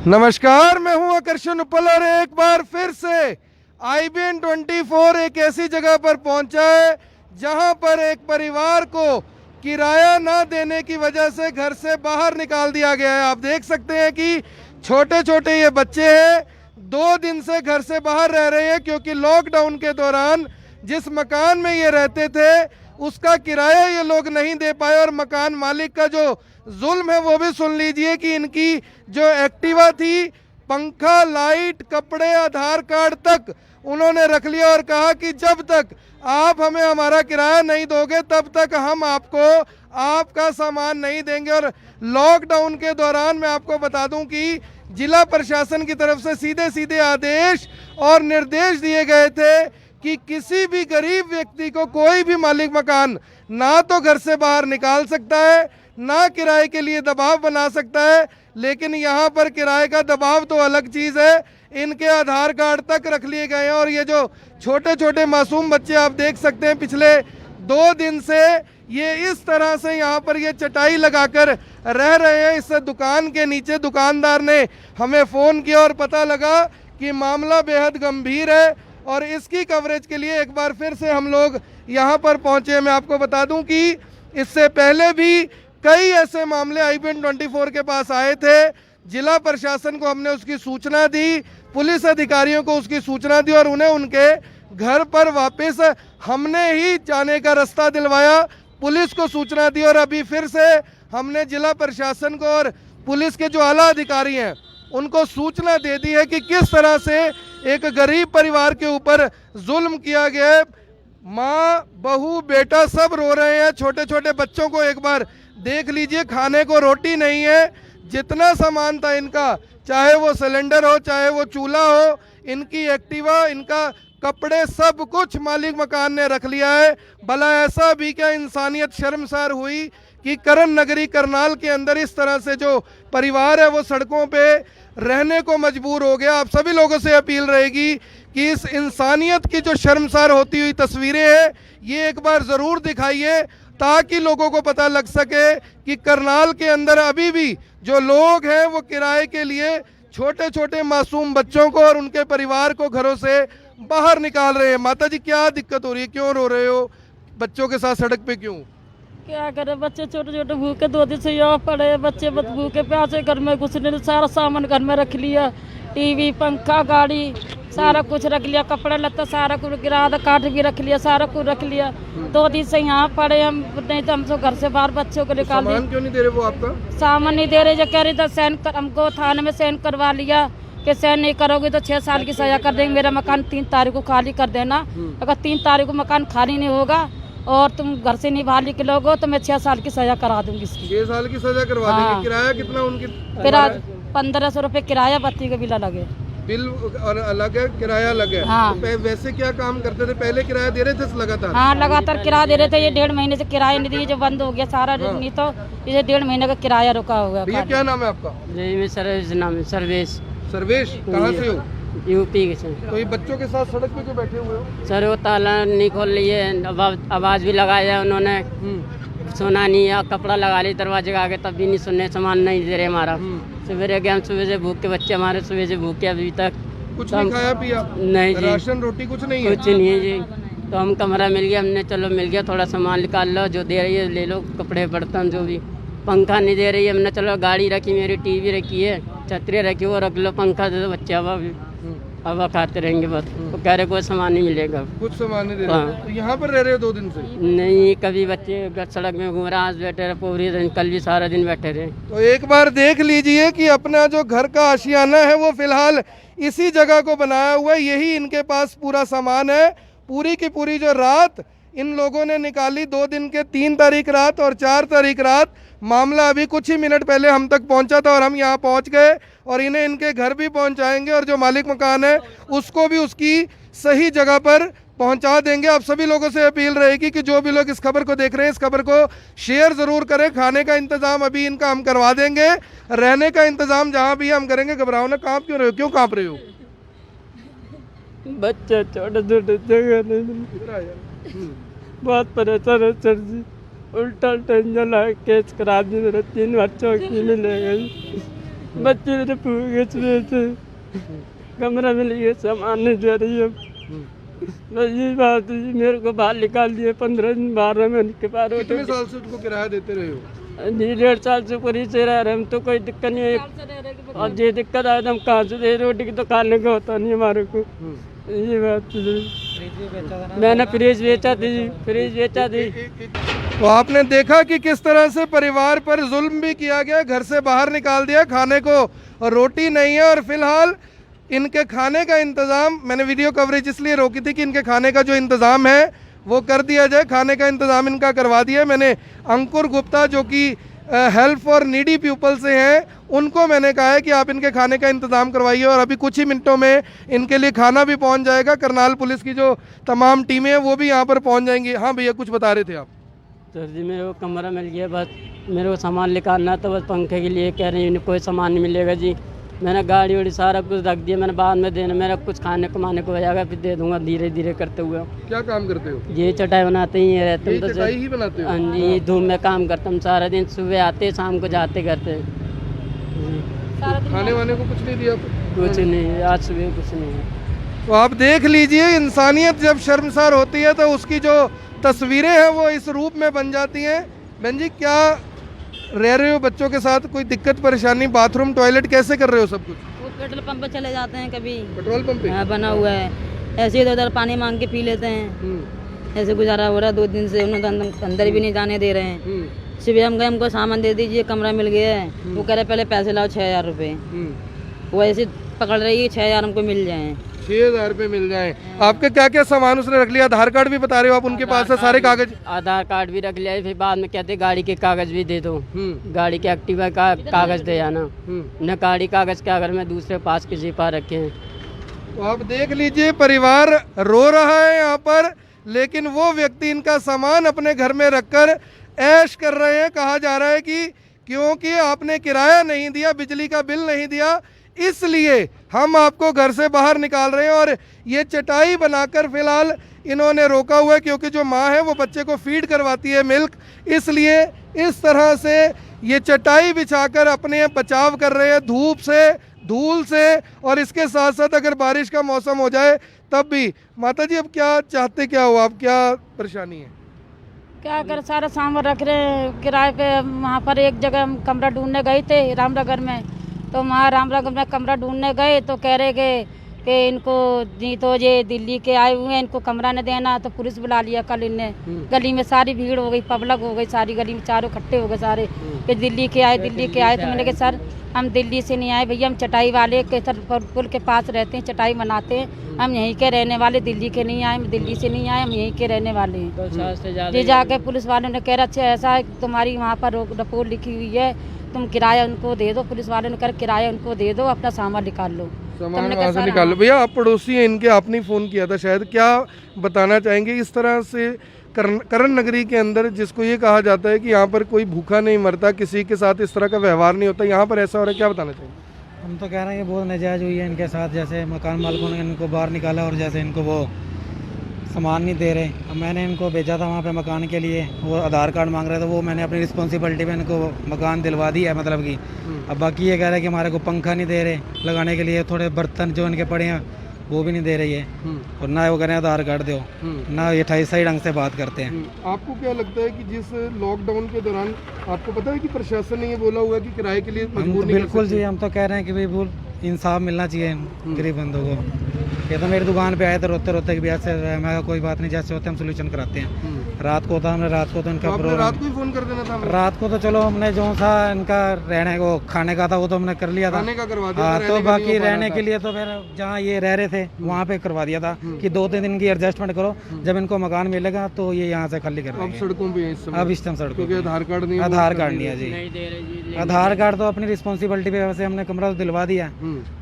नमस्कार, मैं हूं आकर्षण उपल और एक बार फिर से IBN 24 एक ऐसी जगह पर पहुंचा है जहां पर एक परिवार को किराया ना देने की वजह से घर से बाहर निकाल दिया गया है। आप देख सकते हैं कि छोटे छोटे ये बच्चे हैं, 2 दिन से घर से बाहर रह रहे हैं क्योंकि लॉकडाउन के दौरान जिस मकान में ये रहते थे उसका किराया ये लोग नहीं दे पाए और मकान मालिक का जो जुल्म है वो भी सुन लीजिए कि इनकी जो एक्टिवा थी, पंखा, लाइट, कपड़े, आधार कार्ड तक उन्होंने रख लिया और कहा कि जब तक आप हमें हमारा किराया नहीं दोगे तब तक हम आपको आपका सामान नहीं देंगे। और लॉकडाउन के दौरान मैं आपको बता दूं कि जिला प्रशासन की तरफ से सीधे सीधे आदेश और निर्देश दिए गए थे कि किसी भी गरीब व्यक्ति को कोई भी मालिक मकान ना तो घर से बाहर निकाल सकता है, ना किराए के लिए दबाव बना सकता है। लेकिन यहाँ पर किराए का दबाव तो अलग चीज़ है, इनके आधार कार्ड तक रख लिए गए हैं। और ये जो छोटे छोटे मासूम बच्चे आप देख सकते हैं, पिछले 2 दिन से ये इस तरह से यहाँ पर ये चटाई लगाकर रह रहे हैं। इस दुकान के नीचे दुकानदार ने हमें फ़ोन किया और पता लगा कि मामला बेहद गंभीर है और इसकी कवरेज के लिए एक बार फिर से हम लोग यहाँ पर पहुँचे। मैं आपको बता दूँ कि इससे पहले भी कई ऐसे मामले IBN 24 के पास आए थे। जिला प्रशासन को हमने उसकी सूचना दी, पुलिस अधिकारियों को उसकी सूचना दी और उन्हें उनके घर पर वापस हमने ही जाने का रास्ता दिलवाया, पुलिस को सूचना दी। और अभी फिर से हमने जिला प्रशासन को और पुलिस के जो आला अधिकारी हैं उनको सूचना दे दी है कि किस तरह से एक गरीब परिवार के ऊपर जुल्म किया गया है। माँ, बहू, बेटा सब रो रहे हैं। छोटे छोटे बच्चों को एक बार देख लीजिए, खाने को रोटी नहीं है। जितना सामान था इनका, चाहे वो सिलेंडर हो, चाहे वो चूल्हा हो, इनकी एक्टिवा, इनका कपड़े, सब कुछ मालिक मकान ने रख लिया है। भला ऐसा भी क्या इंसानियत शर्मसार हुई कि करण नगरी करनाल के अंदर इस तरह से जो परिवार है वो सड़कों पे रहने को मजबूर हो गया। आप सभी लोगों से अपील रहेगी कि इस इंसानियत की जो शर्मसार होती हुई तस्वीरें हैं ये एक बार ज़रूर दिखाइए ताकि लोगों को पता लग सके कि करनाल के अंदर अभी भी जो लोग हैं वो किराए के लिए छोटे छोटे मासूम बच्चों को और उनके परिवार को घरों से बाहर निकाल रहे हैं। माता जी, क्या दिक्कत हो रही है? क्यों रो रहे हो? बच्चों के साथ सड़क पे क्यों? क्या करे, बच्चे छोटे छोटे भूखे 2 दिन से यहाँ पड़े। बच्चे भूखे प्यासे घर में घुस नहीं, सारा सामान घर में रख लिया, टीवी, पंखा, गाड़ी, सारा कुछ रख लिया, कपड़ा लत्ता सारा कुछ, गिरा काट भी रख लिया, सारा कुछ रख लिया। 2 दिन से यहाँ पड़े हम, नहीं तो हमसे घर से बाहर बच्चों को निकाल दिया। सामान क्यों नहीं दे रहे वो आपका? सामान नहीं दे रहे, जो कह रही था सैन कर, हमको थाने में सैन करवा लिया कि सैन नहीं करोगे तो 6 साल की सजा कर देंगे, मेरा मकान 3 तारीख को खाली कर देना। अगर 3 तारीख को मकान खाली नहीं होगा और तुम घर से नहीं बाहर निकलोगे तो मैं 6 साल की सजा करा दूंगी इसकी। 6 साल की सजा करवा देंगे। किराया कितना उनकी? 1500 रुपये किराया, बत्ती का बिल लगे, बिल और अलग है, किराया अलग है। हाँ। तो वैसे क्या काम करते थे? पहले किराया दे रहे थे लगातार? हाँ, लगातार किराया दे रहे थे। ये 1.5 महीने से किराया नहीं दिए, जो बंद हो गया सारा। नहीं तो ये 1.5 महीने का किराया रुका हुआ। भैया, क्या नाम है आपका? जी, सर्वेश नाम है। सर्वेश। सर्वेश, कहाँ से हो? यूपी के से। तो ये बच्चों के साथ सड़क पे क्यों बैठे हुए हो? सर वो ताला नहीं खोल लिए, आवाज़ भी लगाया उन्होंने, सुना नहीं है। कपड़ा लगा ली दरवाजे का आगे, तब भी नहीं सुनने, सामान नहीं दे रहे हमारा। सवेरे गए हम, सुबह से भूख के, बच्चे हमारे सुबह से भूखे अभी तक। कुछ नहीं खाया पिया? नहीं जी, राशन रोटी कुछ नहीं है? कुछ नहीं है जी। तो हम कमरा मिल गया, हमने चलो मिल गया, थोड़ा सामान निकाल लो, जो दे रही है ले लो, कपड़े बर्तन जो भी। पंखा नहीं दे रही है, हमने चलो गाड़ी रखी, मेरी टीवी रखी है, छतरी रखी, वो रख लो, पंखा दे दो, बच्चे हवा खाते रहेंगे बस। तो कह रहे कोई सामान नहीं मिलेगा, कुछ सामान नहीं दे रहे। तो यहाँ पर रह रहे हो 2 दिन से? नहीं, कभी बच्चे सड़क में घूम रहे, आज बैठे रहे पूरी दिन, कल भी सारा दिन बैठे रहे। तो एक बार देख लीजिए कि अपना जो घर का आशियाना है वो फिलहाल इसी जगह को बनाया हुआ है, यही इनके पास पूरा सामान है। पूरी की पूरी जो रात इन लोगों ने निकाली, 2 दिन के 3 तारीख रात और 4 तारीख रात, मामला अभी कुछ ही मिनट पहले हम तक पहुंचा था और हम यहाँ पहुंच गए और इन्हें इनके घर भी पहुंचाएंगे और जो मालिक मकान है उसको भी उसकी सही जगह पर पहुंचा देंगे। आप सभी लोगों से अपील रहेगी कि जो भी लोग इस खबर को देख रहे हैं इस खबर को शेयर ज़रूर करें। खाने का इंतज़ाम अभी इनका हम करवा देंगे, रहने का इंतज़ाम जहाँ भी हम करेंगे। घबराओ ना। काँप क्यों रहे हो? क्यों काँप रहे हो? बच्चे छोटे छोटे जगह बहुत परेशान है सर जी। उल्टा इंजन केस करा दी, मेरे 3 बच्चों की मिलेगा। बच्चे मेरे भूखे थे, कमरा मिल गया, सामान नहीं दे रही है। बस ये बात है जी, मेरे को बाहर निकाल दिए 15 दिन बाहर में के पार कितने साल से उनको किराया देते रहे हो? जी 1.5 साल से पूरी से रह रहे हम, तो कोई दिक्कत नहीं है। और ये दिक्कत आए तो हम कहाँ से दे, रोटी की तो खाने का होता नहीं हमारे को। ये बात है। मैंने फ्रिज बेचा थी, फ्रिज बेचा थी। तो आपने देखा कि किस तरह से परिवार पर जुल्म भी किया गया, घर से बाहर निकाल दिया, खाने को और रोटी नहीं है। और फिलहाल इनके खाने का इंतज़ाम, मैंने वीडियो कवरेज इसलिए रोकी थी कि इनके खाने का जो इंतज़ाम है वो कर दिया जाए। खाने का इंतज़ाम इनका करवा दिया। मैंने अंकुर गुप्ता जो कि हेल्प फॉर नीडी पीपल से हैं, उनको मैंने कहा है कि आप इनके खाने का इंतज़ाम करवाइए और अभी कुछ ही मिनटों में इनके लिए खाना भी पहुंच जाएगा। करनाल पुलिस की जो तमाम टीमें हैं वो भी यहाँ पर पहुंच जाएंगी। हाँ भैया, कुछ बता रहे थे आप? सर जी मेरे को कमरा मिल गया, बस मेरे को सामान निकालना तो बस पंखे के लिए कह रही हूँ, कोई सामान नहीं मिलेगा जी। मैंने गाड़ी वाड़ी सारा कुछ रख दिया, मैंने बाद में देना, मेरा कुछ खाने कमाने को हो जाएगा, फिर दे दूंगा धीरे धीरे करते हुए। क्या काम करते हो? ये चटाई बनाते ही रहते यही चटाई ही बनाते हो? हाँ जी, धूप में काम करता हूँ सारा दिन, सुबह आते शाम को जाते करते। खाने वाने को कुछ नहीं दिया? कुछ नहीं, आज सुबह कुछ नहीं। तो आप देख लीजिए, इंसानियत जब शर्मसार होती है तो उसकी जो तस्वीरें हैं वो इस रूप में बन जाती हैं। बहन जी, क्या रह रहे हो बच्चों के साथ? कोई दिक्कत परेशानी? बाथरूम टॉयलेट कैसे कर रहे हो सब कुछ? वो पेट्रोल पंप पे चले जाते हैं, कभी पेट्रोल पंप पे? हाँ, बना हुआ है, ऐसे इधर उधर पानी मांग के पी लेते हैं। ऐसे गुजारा हो रहा है 2 दिन से, उन्हें तो अंदर भी नहीं जाने दे रहे हैं। सुबह हम गए, हमको सामान दे दीजिए, कमरा मिल गया है। वो कह रहे पहले पैसे लाओ 6000 रुपये। वो ऐसे पकड़ रही है 6000 हमको मिल जाए, 6000 रुपये मिल जाए। आपके क्या क्या सामान उसने रख लिया? आधार कार्ड भी बता रहे हो आप, उनके पास है सारे कागज? आधार कार्ड भी रख लिया है, फिर बाद में कहते गाड़ी के कागज भी दे दो, गाड़ी के एक्टिवा का कागज दे आना। न गाड़ी कागज के अगर मैं दूसरे पास किसी पास रखे हैं। तो आप देख लीजिए, परिवार रो रहा है यहाँ पर, लेकिन वो व्यक्ति इनका सामान अपने घर में रखकर ऐश कर रहे हैं। कहा जा रहा है कि क्योंकि आपने किराया नहीं दिया, बिजली का बिल नहीं दिया, इसलिए हम आपको घर से बाहर निकाल रहे हैं। और ये चटाई बनाकर फिलहाल इन्होंने रोका हुआ है, क्योंकि जो माँ है वो बच्चे को फीड करवाती है मिल्क, इसलिए इस तरह से ये चटाई बिछाकर अपने बचाव कर रहे हैं धूप से, धूल से। और इसके साथ साथ अगर बारिश का मौसम हो जाए तब भी। माता जी, अब क्या चाहते, क्या हो आप, क्या परेशानी है? क्या कर, सारा सामान रख रहे हैं किराए पे। वहाँ पर एक जगह हम कमरा ढूंढने गए थे रामनगर में, तो वहाँ रामनगर में कमरा ढूंढने गए तो कह रहे कि इनको जी, तो ये दिल्ली के आए हुए हैं, इनको कमरा न देना। तो पुलिस बुला लिया कल इनने। गली में सारी भीड़ हो गई, पब्लिक हो गई, सारी गली में चारों इकट्ठे हो गए सारे कि दिल्ली के आए, दिल्ली के आए। तो मैंने कहा सर, हम दिल्ली से नहीं आए भैया, हम चटाई वाले के पुल के पास रहते हैं, चटाई बनाते हैं, हम यहीं के रहने वाले, दिल्ली के नहीं आए, हम दिल्ली से नहीं आए, हम यहीं के रहने वाले हैं। जी जाके पुलिस वालों ने कह रहा अच्छा ऐसा है, तुम्हारी वहाँ पर रिपोर्ट लिखी हुई है, तुम किराया उनको दे दो। पुलिस वालों ने कहा किराया उनको दे दो, अपना सामान निकाल लो, सामान वहाँ से निकाल लो। भैया, आप पड़ोसी हैं इनके, आपने फ़ोन किया था शायद, क्या बताना चाहेंगे? इस तरह से करण नगरी के अंदर, जिसको ये कहा जाता है कि यहाँ पर कोई भूखा नहीं मरता, किसी के साथ इस तरह का व्यवहार नहीं होता, यहाँ पर ऐसा हो रहा है, क्या बताना चाहेंगे? हम तो कह रहे हैं कि बहुत नाजायज़ हुई है इनके साथ, जैसे मकान मालिकों ने इनको बाहर निकाला और जैसे इनको वो सामान नहीं दे रहे। अब मैंने इनको भेजा था वहाँ पे मकान के लिए, वो आधार कार्ड मांग रहे थे, वो मैंने अपनी रिस्पॉन्सिबिलिटी में इनको मकान दिलवा दिया है, मतलब कि। अब बाकी ये कह रहे हैं कि हमारे को पंखा नहीं दे रहे लगाने के लिए, थोड़े बर्तन जो इनके पड़े हैं वो भी नहीं दे रही है, और ना वो कह रहे हैं आधार कार्ड दो, ना ये सही ढंग से बात करते हैं। आपको क्या लगता है कि जिस लॉकडाउन के दौरान आपको पता है कि प्रशासन ने ये बोला हुआ कि किराए के लिए मजबूर नहीं? बिल्कुल जी, हम तो कह रहे हैं कि बिल्कुल इंसाफ मिलना चाहिए गरीब बंदों को। ये तो मेरी दुकान पे आए थे रोते रोते कि ऐसे, मैं कोई बात नहीं, जैसे होते हम सोल्यूशन कराते हैं। रात को था, हमने रात को तो इनका रात को ही फोन कर देना था? रात को तो चलो हमने जो था इनका रहने को खाने का था वो तो हमने कर लिया था, खाने का करवा दिया। हाँ, तो बाकी रहने के लिए तो फिर जहाँ ये रह रहे थे वहाँ पे करवा दिया था कि 2-3 दिन की एडजस्टमेंट करो, जब इनको मकान मिलेगा तो ये यहाँ से खाली कर रहे हैं। अब सड़कों पे अब इस टाइम सड़कों पे आधार कार्ड नहीं, आधार कार्ड नहीं है जी। आधार कार्ड तो अपनी रिस्पॉन्सिबिलिटी पे, वैसे हमने कमरा तो दिलवा दिया,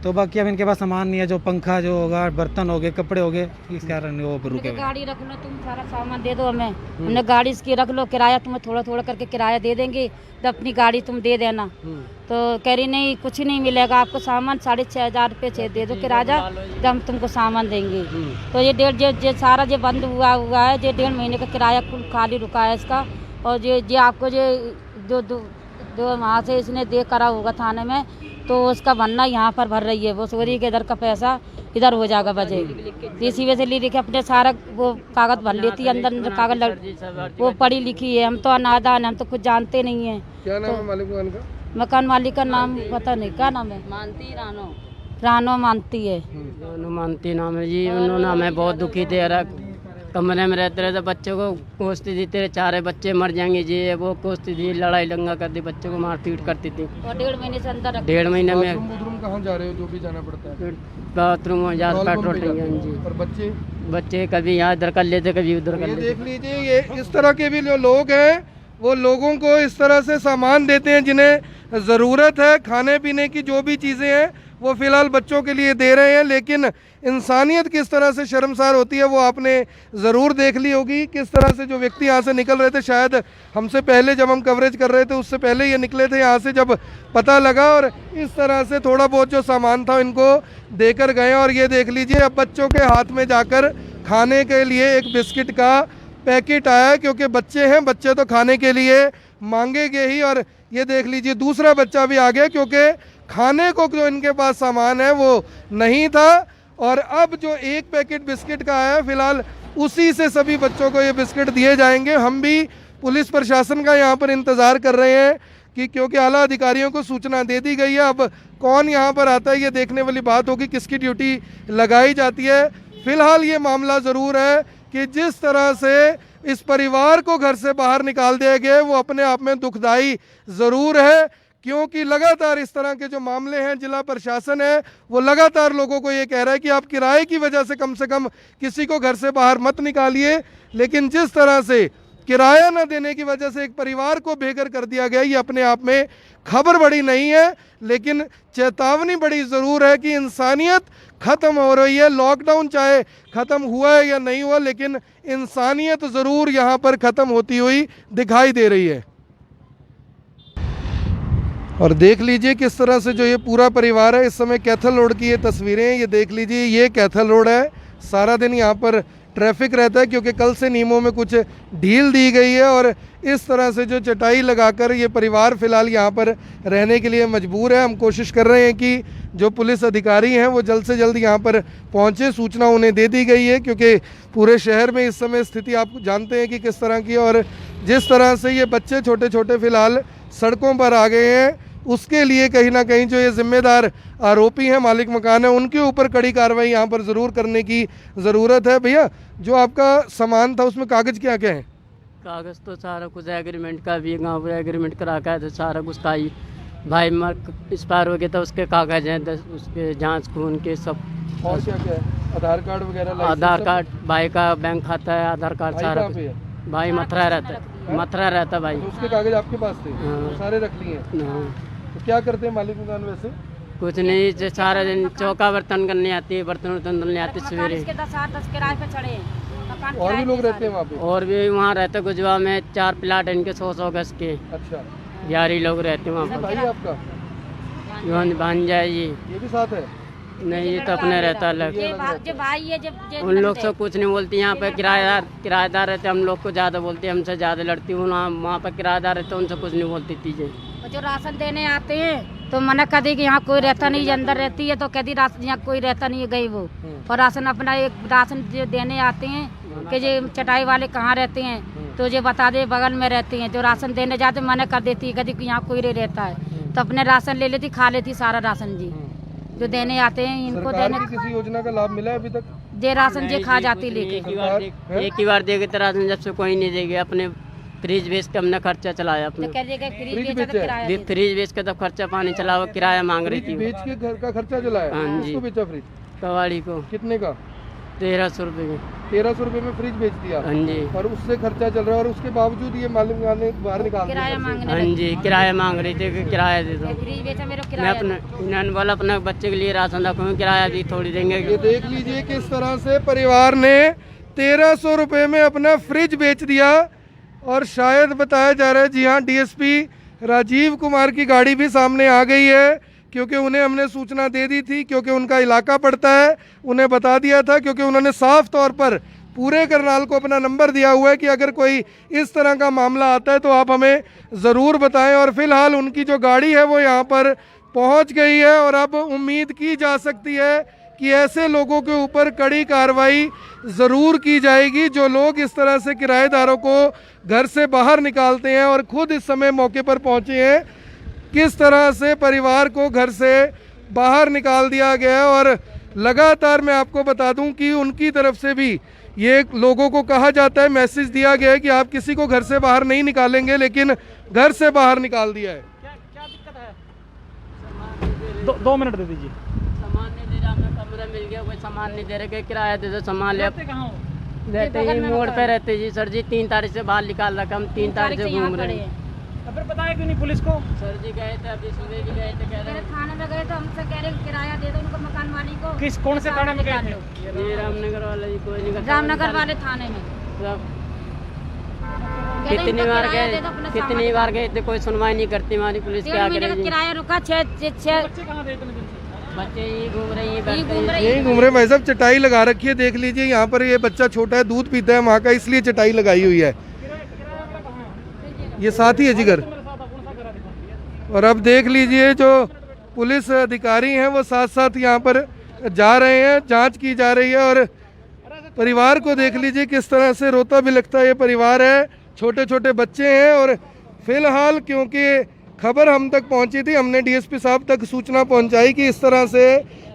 तो बाकी अब इनके पास सामान नहीं है, जो पंखा जो होगा, बर्तन हो गए, कपड़े हो गए, इस कारण वो रुके हुए। गाड़ी रख लो, तुम सारा सामान दे दो हमें, हमने गाड़ी इसकी रख लो, किराया तुम्हें थोड़ा थोड़ा करके किराया दे देंगे, तो अपनी गाड़ी तुम दे देना। तो कह रही नहीं, कुछ नहीं मिलेगा आपको, सामान 6500 रुपये दे दो किराया, तो हम तुमको सामान देंगे। तो ये ये सारा जो बंद हुआ है, ये 1.5 महीने का किराया कुल खाली रुका है इसका। और ये आपको जो वहाँ से इसने दे करा होगा थाने में, तो उसका बनना यहाँ पर भर रही है, वो सोरी के इधर का पैसा इधर हो जाएगा बजट। इसी वजह से ले लेके अपने सारा वो कागज भर लेती है, अंदर अंदर कागज वो पढ़ी लिखी है, हम तो अनादान, हम तो कुछ जानते नहीं है। क्या नाम है मालिक मकान का? मकान मालिक का नाम पता नहीं, क्या नाम है? मानती रानो रानो मानती है। रानो मानती नाम है जी। उन्होंने हमें बहुत दुखी दे रहा, कमरे में रहते रहते बच्चों को कोसती थी, तेरे 4 बच्चे मर जाएंगे जी, वो कोसती थी, लड़ाई दंगा करती, बच्चों को मार पीट करती थी। और 1.5 महीने से अंदर 1.5 महीने में बाथरूम कहाँ जा रहे हो जो भी जाना पड़ता है? बाथरूम में जा पेट्रोल पेट्रोल पंप पे टंकी जी। और बच्चे बच्चे कभी यहाँ इधर कर लेते, कभी उधर कर ये लेते। देख लीजिए, ये इस तरह के भी जो लोग हैं वो लोगों को इस तरह से सामान देते हैं जिन्हें ज़रूरत है, खाने पीने की जो भी चीज़ें हैं वो फ़िलहाल बच्चों के लिए दे रहे हैं। लेकिन इंसानियत किस तरह से शर्मसार होती है वो आपने ज़रूर देख ली होगी। किस तरह से जो व्यक्ति यहाँ से निकल रहे थे, शायद हमसे पहले जब हम कवरेज कर रहे थे उससे पहले ये निकले थे यहाँ से, जब पता लगा, और इस तरह से थोड़ा बहुत जो सामान था इनको देकर गए। और ये देख लीजिए, अब बच्चों के हाथ में जाकर खाने के लिए एक बिस्किट का पैकेट आया, क्योंकि बच्चे हैं, बच्चे तो खाने के लिए मांगेंगे ही। और ये देख लीजिए, दूसरा बच्चा भी आ गया क्योंकि खाने को जो इनके पास सामान है वो नहीं था। और अब जो एक पैकेट बिस्किट का आया, फिलहाल उसी से सभी बच्चों को ये बिस्किट दिए जाएंगे। हम भी पुलिस प्रशासन का यहाँ पर इंतज़ार कर रहे हैं कि क्योंकि आला अधिकारियों को सूचना दे दी गई है, अब कौन यहाँ पर आता है ये देखने वाली बात होगी, किसकी ड्यूटी लगाई जाती है। फिलहाल ये मामला ज़रूर है कि जिस तरह से इस परिवार को घर से बाहर निकाल दिया गया वो अपने आप में दुखदाई ज़रूर है, क्योंकि लगातार इस तरह के जो मामले हैं, जिला प्रशासन है वो लगातार लोगों को ये कह रहा है कि आप किराए की वजह से कम किसी को घर से बाहर मत निकालिए। लेकिन जिस तरह से किराया न देने की वजह से एक परिवार को बेघर कर दिया गया, ये अपने आप में खबर बड़ी नहीं है, लेकिन चेतावनी बड़ी ज़रूर है कि इंसानियत ख़त्म हो रही है। लॉकडाउन चाहे ख़त्म हुआ है या नहीं हुआ, लेकिन इंसानियत ज़रूर यहाँ पर ख़त्म होती हुई दिखाई दे रही है। और देख लीजिए किस तरह से जो ये पूरा परिवार है, इस समय कैथल रोड की ये तस्वीरें हैं, ये देख लीजिए, ये कैथल रोड है। सारा दिन यहाँ पर ट्रैफिक रहता है क्योंकि कल से नियमों में कुछ ढील दी गई है। और इस तरह से जो चटाई लगाकर ये परिवार फ़िलहाल यहाँ पर रहने के लिए मजबूर है। हम कोशिश कर रहे हैं कि जो पुलिस अधिकारी हैं वो जल्द से जल्द यहाँ पर पहुँचे, सूचना उन्हें दे दी गई है, क्योंकि पूरे शहर में इस समय स्थिति आप जानते हैं कि किस तरह की है। और जिस तरह से ये बच्चे छोटे छोटे फ़िलहाल सड़कों पर आ गए हैं, उसके लिए कहीं ना कहीं जो ये जिम्मेदार आरोपी हैं, मालिक मकान है, उनके ऊपर कड़ी कार्रवाई यहाँ पर ज़रूर करने की ज़रूरत है। भैया, जो आपका सामान था उसमें कागज़ क्या क्या हैं? कागज़ तो सारा कुछ एग्रीमेंट का भी, गाँव में एग्रीमेंट करा का है तो सारा कुछ का ही, भाई एक्सपायर हो गया था उसके कागज़ हैं, उसके जाँच खून के सब। और क्या क्या है? आधार कार्ड वगैरह? आधार कार्ड, भाई का बैंक खाता है, आधार कार्ड सारा। भाई मथुरा रहता है, मथुरा रहता भाई। तो उसके कागज आपके पास थे? हाँ। सारे रख लिए हैं? हाँ। तो क्या करते हैं मालिक मकान वैसे? कुछ नहीं, जो सारा दिन चौका बर्तन करने आती है, बर्तन वर्तन धुलने आती है सवेरे। 10 किराए पे चढ़े हैं। मकान और भी लोग रहते हैं वहाँ पे? और भी वहाँ रहते, गुजवा में 4 प्लाट इनके 100 गज के। अच्छा, 11 लोग रहते हैं वहाँ भाई पर। आपका भांजा है ये ये भी साथ है? नहीं, ये तो अपने रहता अलग। जो भाई है, जब उन लोग से कुछ नहीं बोलती। यहाँ पे किराएदार रहते, हम लोग को ज़्यादा बोलती है, हमसे ज़्यादा लड़ती हूँ। वहाँ पर किराएदार रहते, उनसे कुछ नहीं बोलती चीज़ें। जो राशन देने आते हैं तो मना कर दी कि यहाँ कोई रहता नहीं, अंदर रहती है तो कहती राशन यहाँ कोई रहता नहीं है, गई वो। और राशन अपना एक राशन जो देने आते हैं कि जो चटाई वाले कहाँ रहते हैं तो जो बता दे बगल में रहते हैं। जो राशन देने जाते मना कर देती है, कहती कि यहाँ कोई नहीं रहता है, तो अपने राशन ले लेती, खा लेती सारा राशन जी जो देने आते हैं इनको देने। किसी योजना का लाभ मिला है अभी तक? जे राशन जे खा जाती लेके। एक ही बार देगी तो राशन, जब से कोई नहीं देगी। अपने फ्रिज बेच के हमने खर्चा चलाया अपने। फ्रिज बेच के तब खर्चा पानी चला, वो किराया मांग रही थी। बेच के घर का खर्चा चलाया? हाँ जी। किसको बेचा फ्रिज? कवाड़ी को। कितने का? 1300 रुपये में। 1300 रुपये में फ्रिज बेच दिया? हाँ जी। और उससे खर्चा चल रहा है, और उसके बावजूद ये मालिक ने बाहर निकाल दिया? हाँ जी, किराया मांग रही थी कि किराया दे दो। मैं अपने इन्होंने बोला अपने बच्चे के लिए राशन रखूँगी, किराया भी थोड़ी देंगे। ये देख लीजिए किस तरह से परिवार ने 1300 रुपये में अपना फ्रिज बेच दिया। और शायद बताया जा रहा है, जी हाँ, डीएसपी राजीव कुमार की गाड़ी भी सामने आ गई है, क्योंकि उन्हें हमने सूचना दे दी थी, क्योंकि उनका इलाका पड़ता है, उन्हें बता दिया था, क्योंकि उन्होंने साफ तौर पर पूरे करनाल को अपना नंबर दिया हुआ है कि अगर कोई इस तरह का मामला आता है तो आप हमें ज़रूर बताएं। और फिलहाल उनकी जो गाड़ी है वो यहाँ पर पहुंच गई है और अब उम्मीद की जा सकती है कि ऐसे लोगों के ऊपर कड़ी कार्रवाई ज़रूर की जाएगी जो लोग इस तरह से किराएदारों को घर से बाहर निकालते हैं। और खुद इस समय मौके पर पहुंचे हैं, किस तरह से परिवार को घर से बाहर निकाल दिया गया है। और लगातार मैं आपको बता दूं कि उनकी तरफ से भी ये लोगों को कहा जाता है, मैसेज दिया गया है कि आप किसी को घर से बाहर नहीं निकालेंगे, लेकिन घर से बाहर निकाल दिया है। क्या दिक्कत है? 2 मिनट दे दीजिए। सामान नहीं दे रहा, हमें कमरा मिल गया, कोई सामान नहीं दे रहे, कोई किराया दे दो, सामान ले। रहते कहाँ हो? रहते ही मोड़ पे रहते जी सर जी। 3 तारीख से बाहर निकाल रखा, हम 3 तारीख से घूम रहे हैं। तो फिर बताया क्यों नहीं पुलिस को? सर जी गए थे, अभी सुबह भी गए थे, कह रहे थाने में गए तो हमसे कह रहे किराया दे दो उनको, मकान मालिक को। किस कौन से थाने में गए थे? ये रामनगर वाला जी, कोई नहीं। रामनगर वाले थाने में सब कितनी बार गए थे, कोई सुनवाई नहीं करती हमारी पुलिस। क्या करेगी? किराया रुका 6 बच्चे कहाँ थे इतने दिन से? बच्चे यही घूम रहे हैं, यही घूम रहे भाई साहब। चटाई लगा रखी है, देख लीजिए यहाँ पर। ये बच्चा छोटा है, दूध पीता है माँ का, इसलिए चटाई लगाई हुई है। ये साथ ही है जिगर। और अब देख लीजिए जो पुलिस अधिकारी हैं वो साथ साथ यहाँ पर जा रहे हैं, जांच की जा रही है। और परिवार को देख लीजिए किस तरह से रोता भी लगता है। ये परिवार है, छोटे छोटे बच्चे हैं। और फिलहाल क्योंकि खबर हम तक पहुंची थी, हमने डीएसपी साहब तक सूचना पहुंचाई कि इस तरह से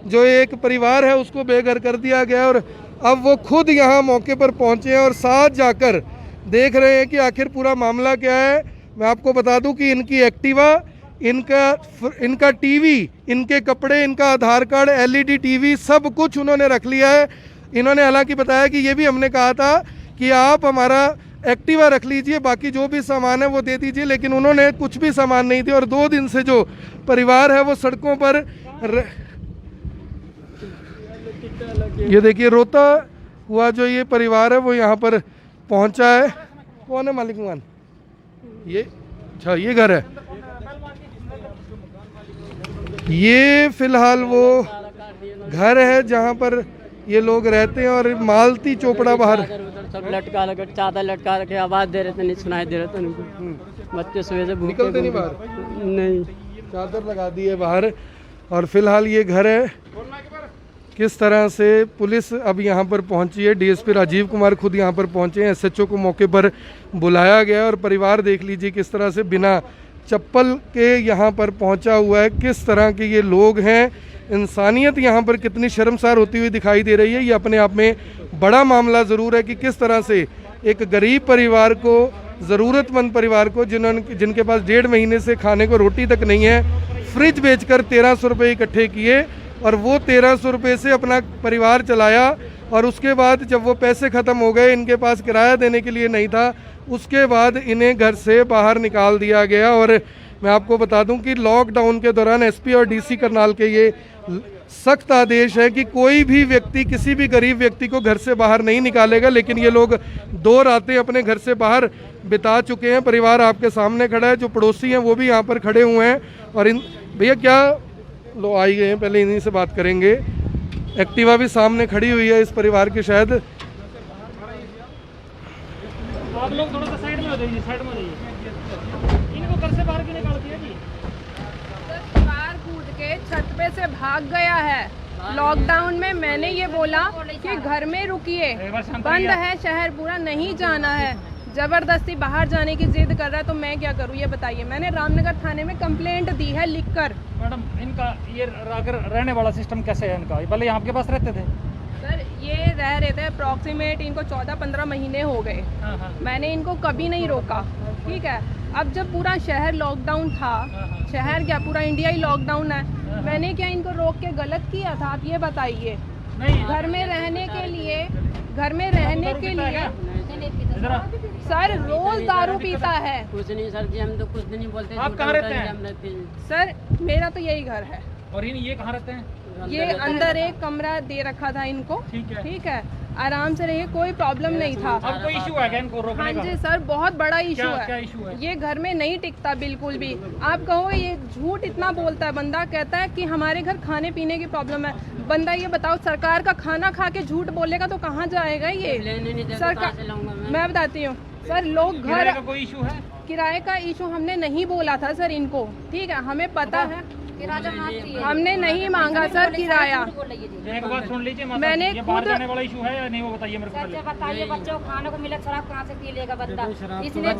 जो एक परिवार है उसको बेघर कर दिया गया। और अब वो खुद यहाँ मौके पर पहुंचे हैं और साथ जाकर देख रहे हैं कि आखिर पूरा मामला क्या है। मैं आपको बता दूं कि इनकी एक्टिवा, इनका टीवी, इनके कपड़े, इनका आधार कार्ड, एलईडी टीवी, सब कुछ उन्होंने रख लिया है। इन्होंने हालांकि बताया कि ये भी हमने कहा था कि आप हमारा एक्टिवा रख लीजिए, बाकी जो भी सामान है वो दे दीजिए, लेकिन उन्होंने कुछ भी सामान नहीं दिया। और 2 दिन से जो परिवार है वो सड़कों पर ये देखिए रोता हुआ जो ये परिवार है वो यहाँ पर पहुँचा है। कौन है मालिक मकान? ये अच्छा, ये घर है। ये फिलहाल वो घर है जहाँ पर ये लोग रहते हैं। और मालती चोपड़ा बाहर सब लटका लगा, चादर लटका रखे, आवाज दे रहे थे, नहीं सुनाई दे रहे थे उनको। बच्चे सुबह से निकलते नहीं बाहर, नहीं, चादर लगा दी है बाहर। और फिलहाल ये घर है। किस तरह से पुलिस अब यहाँ पर पहुँची है, डीएसपी राजीव कुमार खुद यहाँ पर पहुँचे हैं, एसएचओ को मौके पर बुलाया गया। और परिवार देख लीजिए किस तरह से बिना चप्पल के यहाँ पर पहुँचा हुआ है। किस तरह के ये लोग हैं। इंसानियत यहाँ पर कितनी शर्मसार होती हुई दिखाई दे रही है। ये अपने आप में बड़ा मामला ज़रूर है कि किस तरह से एक गरीब परिवार को, ज़रूरतमंद परिवार को, जिनके पास 1.5 महीने से खाने को रोटी तक नहीं है, फ्रिज बेचकर 1300 रुपये इकट्ठे किए और वो 1300 रुपये से अपना परिवार चलाया। और उसके बाद जब वो पैसे ख़त्म हो गए, इनके पास किराया देने के लिए नहीं था, उसके बाद इन्हें घर से बाहर निकाल दिया गया। और मैं आपको बता दूं कि लॉकडाउन के दौरान एसपी और डीसी करनाल के ये सख्त आदेश है कि कोई भी व्यक्ति, किसी भी गरीब व्यक्ति को घर से बाहर नहीं निकालेगा। लेकिन ये लोग 2 रातें अपने घर से बाहर बिता चुके हैं। परिवार आपके सामने खड़ा है, जो पड़ोसी हैं वो भी यहाँ पर खड़े हुए हैं। और इन भैया क्या लो आई गए हैं, पहले इन्हीं से बात करेंगे। एक्टिवा भी सामने खड़ी हुई है इस परिवार की। शायद आप लोग थोड़ा सा साइड में हो जाइए, साइड में हो जाइए। इनको घर से बाहर क्यों निकाल दिया जी? कार कूद के छत पे से भाग गया है। लॉकडाउन में मैंने ये बोला कि घर में रुकिए, बंद है शहर पूरा, नहीं जाना है। जबरदस्ती बाहर जाने की जिद कर रहा है, तो मैं क्या करूँ ये बताइए। मैंने रामनगर थाने में कंप्लेंट दी है लिखकर। मैडम इनका ये अगर रहने वाला सिस्टम कैसे है इनका? पहले यहाँ आपके पास रहते थे? सर ये रह रहे थे अप्रॉक्सीमेट, इनको 14-15 महीने हो गए। मैंने इनको कभी नहीं रोका, ठीक है। अब जब पूरा शहर लॉकडाउन था, शहर क्या पूरा इंडिया ही लॉकडाउन है, मैंने क्या इनको रोक के गलत किया था? आप ये बताइए। घर में रहने के लिए सर रोज दारू पीता है। कुछ नहीं सर जी, हम तो कुछ नहीं बोलते। आप कहाँ रहते हैं? सर मेरा तो यही घर है। और ये कहाँ रहते हैं? ये अंदर एक कमरा दे रखा था इनको, ठीक है, आराम से रहिए, कोई प्रॉब्लम नहीं था। अब कोई इशू है क्या इनको रोकने हाँ का? जी सर, बहुत बड़ा इशू है। क्या इशू है? ये घर में नहीं टिकता बिल्कुल भी। आप कहो ये झूठ इतना बोलता है बंदा, कहता है कि हमारे घर खाने पीने की प्रॉब्लम है। बंदा ये बताओ, सरकार का खाना खा के झूठ बोलेगा तो कहाँ जाएगा ये? सरकार, मैं बताती हूँ सर, लोग घर कोई इशू है? किराए का इशू हमने नहीं बोला था सर इनको, ठीक है, हमें पता है हमने नहीं मांगा सर किराया। एक बात सुन लीजिए माता, मैंने ये बाहर खुद- जाने वाला इशू है या नहीं, वो बताइए मेरे को पहले। बताइए, बच्चों को खाने को मिले, शराब कहाँ से पी लेगा बंदा? इसलिए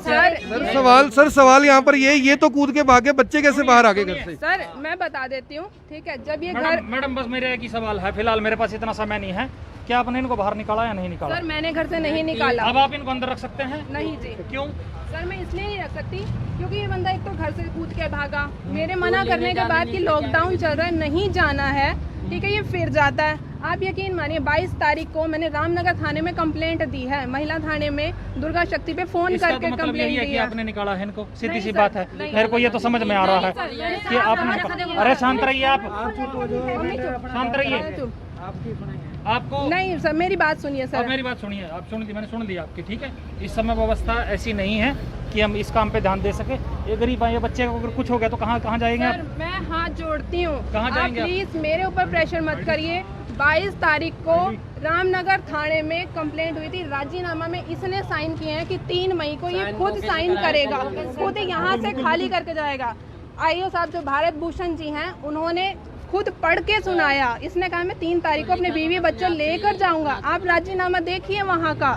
सर सवाल यहाँ पर ये तो कूद के भागे, बच्चे कैसे बाहर आ गए घर से? सर मैं बता देती हूँ, ठीक है। जब ये घर, मैडम बस मेरा एक ही सवाल है, फिलहाल मेरे पास इतना समय नहीं है, क्या आपने इनको बाहर निकाला या नहीं निकाला? सर मैंने घर से नहीं निकाला। अब आप इनको अंदर रख सकते हैं? नहीं जी क्यों? सर मैं इसलिए नहीं रख सकती क्योंकि ये बंदा एक तो घर से कूद के भागा, मेरे मना करने के बाद कि लॉकडाउन चल रहा है नहीं जाना है, ठीक है, ये फिर जाता है। आप यकीन मानिए 22 तारीख को मैंने रामनगर थाने में कंप्लेंट दी है, महिला थाने में दुर्गा शक्ति पे फोन इसका करके तो मतलब कंप्लेंट यही है दी कि है। आपने निकाला है इनको, सीधी नहीं सी सर, बात है। नहीं। मेरे को ये तो समझ में आ रहा है कि आपने, अरे शांत रहिए आप, शांत रहिए। आपको नहीं सर मेरी बात सुनिए आप सर। मेरी बात सुनिए, आप सुन ली, मैंने सुन ली आपकी, ठीक है। इस समय व्यवस्था ऐसी नहीं है कि हम इस काम पे ध्यान दे सके। ये गरीब ये बच्चे को अगर कुछ हो गया तो कहाँ जाएंगे आप? सर मैं हाथ जोड़ती हूँ, कहाँ आप जाएंगे आप? प्लीज मेरे ऊपर प्रेशर मत करिए। 22 तारीख को रामनगर थाने में कंप्लेंट हुई थी, राजीनामा में इसने साइन किए हैं कि 3 मई को ये खुद साइन करेगा, खुद यहाँ से खाली करके जाएगा। आईओ साहब जो भारत भूषण जी हैं उन्होंने खुद पढ़ के सुनाया, इसने कहा मैं 3 तारीख को अपने बीवी बच्चों लेकर जाऊंगा। आप राजीनामा देखिए वहाँ का।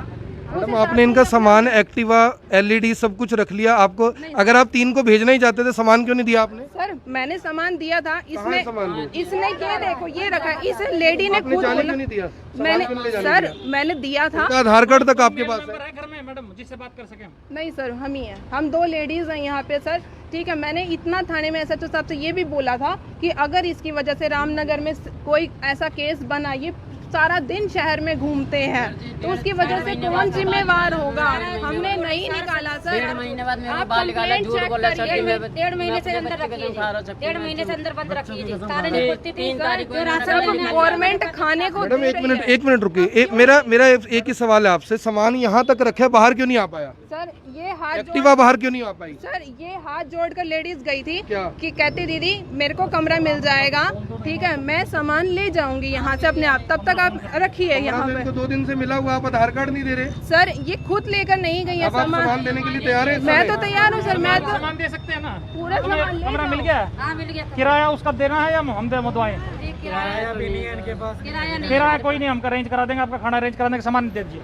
मैडम आपने इनका सामान, एक्टिवा, एलईडी सब कुछ रख लिया। आपको अगर आप 3 को भेजना ही चाहते थे, सामान क्यों नहीं दिया आपने? सर मैंने सामान दिया था, इसने सामान इसने ये देखो ये रखा है, इस लेडी ने आपने खुद जाने बोला। क्यों नहीं दिया? मैंने सामान क्यों नहीं सर जाने मैंने दिया था। दिया? आधार कार्ड तक आपके पास है? नंबर है घर में मैडम, जिससे बात कर सके हम। नहीं सर हम ही हैं, हम 2 लेडीज हैं यहाँ पे सर, ठीक है। मैंने इतना थाने में एसएचओ साहब से ये भी बोला था कि अगर इसकी वजह से रामनगर में कोई ऐसा केस बना, ये सारा दिन शहर में घूमते हैं, तो उसकी वजह से कौन जिम्मेवार होगा? हमने नहीं निकाला सर। 1.5 महीने बाद मेरे आप बाल निकाला, complaint झूठ check बोला, करिए। सच्ची में 1.5 महीने से अंदर रखिए जी, 1.5 महीने से अंदर बंद रखिए जी, तारे नहीं खुलती थी। 3 तारीख को सब गवर्नमेंट खाने को मैडम दे एक रही मिनट, है। एक मिनट रुकिए। मेरा एक ही सवाल है आपसे, सामान यहाँ तक रखे, बाहर क्यों नहीं आ पाया? सर ये हाथ एक्टिवा बाहर क्यों नहीं आ पाई? सर ये हाथ जोड़कर लेडीज गई थी क्या? कि कहती दीदी मेरे को कमरा मिल जाएगा, ठीक है, मैं सामान ले जाऊंगी यहाँ से अपने आप, तब तक आप रखिए यहाँ पे। 2 दिन से मिला हुआ, आप आधार कार्ड नहीं दे रहे। सर ये खुद लेकर नहीं गई है अब आप सामान देने के लिए तैयार है? मैं तो तैयार हूँ सर, मैं तो सामान दे सकते हैं ना? पूरा सामान ले कमरा मिल जाऊँ। गया? हाँ मिल गया, किराया उसका देना है या हम दे मुदवाएं? किराया भी नहीं है इनके पास, किराया नहीं, किराया कोई नहीं, हम अरेंज करा देंगे, आपका खाना अरेंज करा देंगे, सामान दे दीजिए।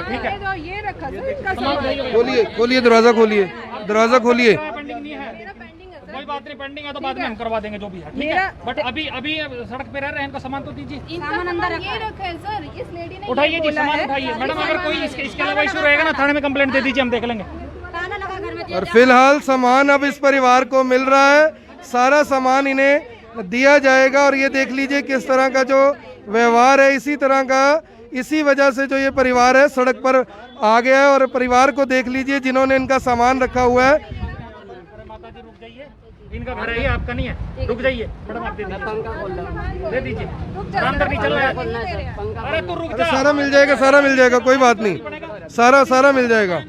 ठीक है जो ये रखा सर इनका सामान खोलिए दरवाजा, खोलिए दरवाजा, खोलिए। पेंडिंग नहीं है, मेरा पेंडिंग है सर। कोई बात नहीं, पेंडिंग है तो बाद में हम करवा देंगे जो भी है, ठीक है। मेरा- बट अभी सड़क पे रह रहे हैं, इनका सामान तो दीजिए। इनका सामान ये रखा है सर, इस लेडी ने उठाइए ये जी, बोला सामान है। उठाइए मैडम। अगर कोई इसके अलावा इशू रहेगा ना, थाने में कंप्लेंट दे दीजिए, हम देख लेंगे। ताला लगा घर में और फिलहाल सामान अब इस परिवार को मिल रहा है, सारा सामान इन्हें दिया जाएगा। और ये देख लीजिए किस तरह का जो व्यवहार है, इसी तरह का, इसी वजह से जो ये परिवार है सड़क पर आ गया है। और परिवार को देख लीजिए जिन्होंने इनका सामान रखा हुआ है। माता जी रुक जाइए, इनका घर है ये, आपका नहीं है, रुक जाइए मैडम, आप दे दीजिए, दे दीजिए, अंदर नहीं चल रहा है। अरे तू रुक जा, सारा मिल जाएगा, सारा मिल जाएगा, कोई बात नहीं, सारा मिल जाएगा।